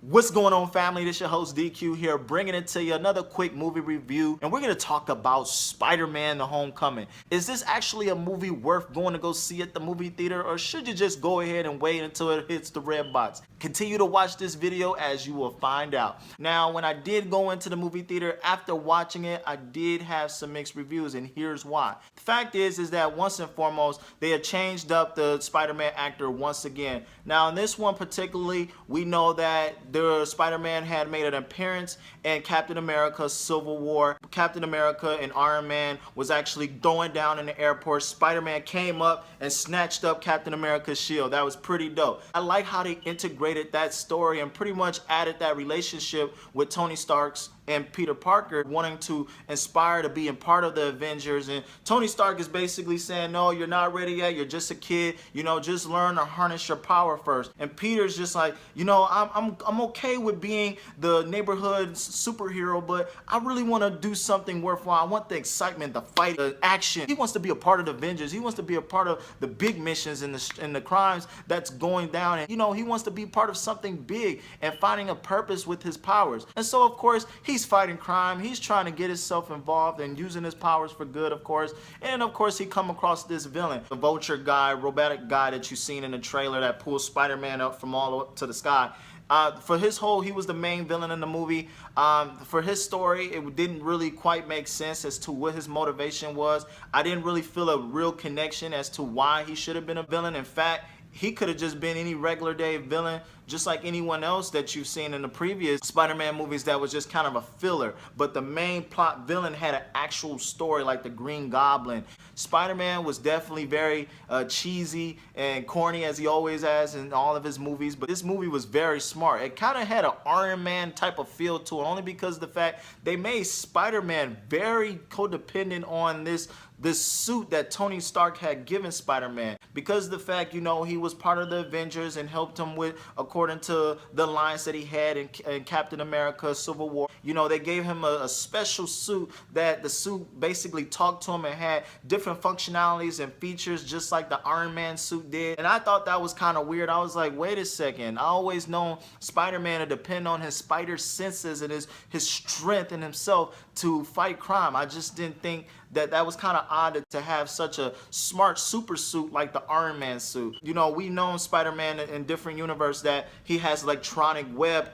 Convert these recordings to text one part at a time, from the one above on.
What's going on, family? This your host DQ here, bringing it to you another quick movie review, and we're going to talk about Spider-Man: The Homecoming. Is this actually a movie worth going to go see at the movie theater, or should you just go ahead and wait until it hits the red box? Continue to watch this video as you will find out. Now, when I did go into the movie theater, after watching it, I did have some mixed reviews, and here's why. The fact is that once and foremost, they have changed up the Spider-Man actor once again. Now, in this one particularly, we know that the Spider-Man had made an appearance in Captain America: Civil War. Captain America and Iron Man was actually throwing down in the airport. Spider-Man came up and snatched up Captain America's shield. That was pretty dope. I like how they integrated that story and pretty much added that relationship with Tony Stark's and Peter Parker wanting to inspire to be a part of the Avengers, and Tony Stark is basically saying, no, you're not ready yet, you're just a kid, just learn to harness your power first. And Peter's just like, I'm okay with being the neighborhood superhero, but I really want to do something worthwhile. I want the excitement, the fight, the action. He wants to be a part of the Avengers. He wants to be a part of the big missions and the crimes that's going down, and he wants to be part of something big and finding a purpose with his powers. And so of course he's fighting crime. He's trying to get himself involved and using his powers for good, of course. And of course, he come across this villain, the Vulture guy, robotic guy that you've seen in the trailer that pulls Spider-Man up from all up to the sky. He was the main villain in the movie. For his story, it didn't really quite make sense as to what his motivation was. I didn't really feel a real connection as to why he should have been a villain. In fact, he could have just been any regular day villain, just like anyone else that you've seen in the previous Spider-Man movies that was just kind of a filler. But the main plot villain had an actual story, like the Green Goblin. Spider-Man was definitely very cheesy and corny, as he always has in all of his movies, but this movie was very smart. It kind of had an Iron Man type of feel to it, only because of the fact they made Spider-Man very codependent on this suit that Tony Stark had given Spider-Man, because of the fact, he was part of the Avengers and helped him with, according to the lines that he had in Captain America: Civil War. They gave him a special suit that the suit basically talked to him and had different functionalities and features just like the Iron Man suit did. And I thought that was kind of weird. I was like, wait a second. I always known Spider-Man to depend on his spider senses and his strength in himself to fight crime. I just didn't think that was kind of odd to have such a smart super suit like the Iron Man suit. We know Spider-Man in different universe that he has electronic web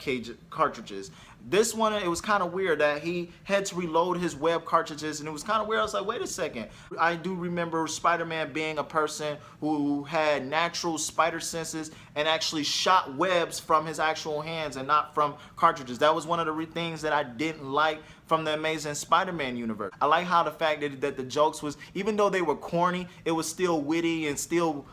cartridges. This one, it was kind of weird that he had to reload his web cartridges, and it was kind of weird. I was like, wait a second. I do remember Spider-Man being a person who had natural spider senses and actually shot webs from his actual hands and not from cartridges. That was one of the things that I didn't like from the Amazing Spider-Man universe. I like how the fact that the jokes was, even though they were corny, it was still witty and still,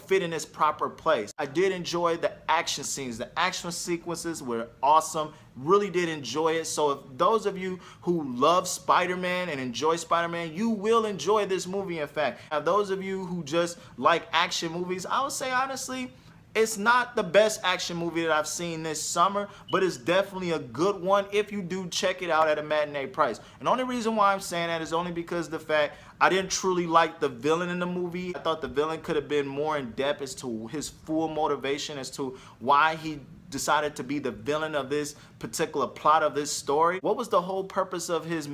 fit in its proper place. I did enjoy the action scenes. The action sequences were awesome. Really did enjoy it. So if those of you who love Spider-Man and enjoy Spider-Man, you will enjoy this movie, in fact. Now, those of you who just like action movies, I would say honestly, it's not the best action movie that I've seen this summer, but it's definitely a good one if you do check it out at a matinee price. And the only reason why I'm saying that is only because of the fact I didn't truly like the villain in the movie. I thought the villain could have been more in depth as to his full motivation as to why he decided to be the villain of this particular plot of this story. What was the whole purpose of his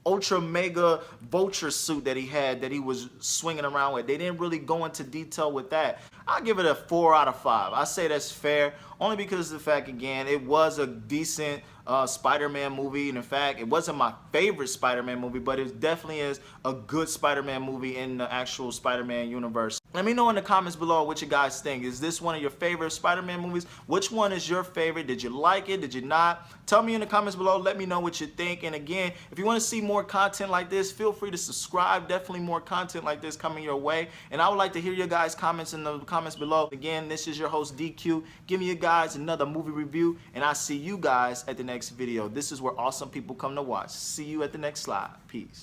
ultra mega Vulture suit that he had that he was swinging around with? They didn't really go into detail with that. I'll give it a 4 out of 5. I say that's fair, only because of the fact, again, it was a decent Spider-Man movie. And in fact, it wasn't my favorite Spider-Man movie, but it definitely is a good Spider-Man movie in the actual Spider-Man universe. Let me know in the comments below what you guys think. Is this one of your favorite Spider-Man movies? Which one is your favorite? Did you like it? Did you not? Tell me in the comments below. Let me know what you think. And again, if you want to see more content like this, feel free to subscribe. Definitely more content like this coming your way. And I would like to hear your guys' comments in the comments below. Again, this is your host DQ, giving you guys another movie review, and I'll see you guys at the next video. This is where awesome people come to watch. See you at the next slide. Peace.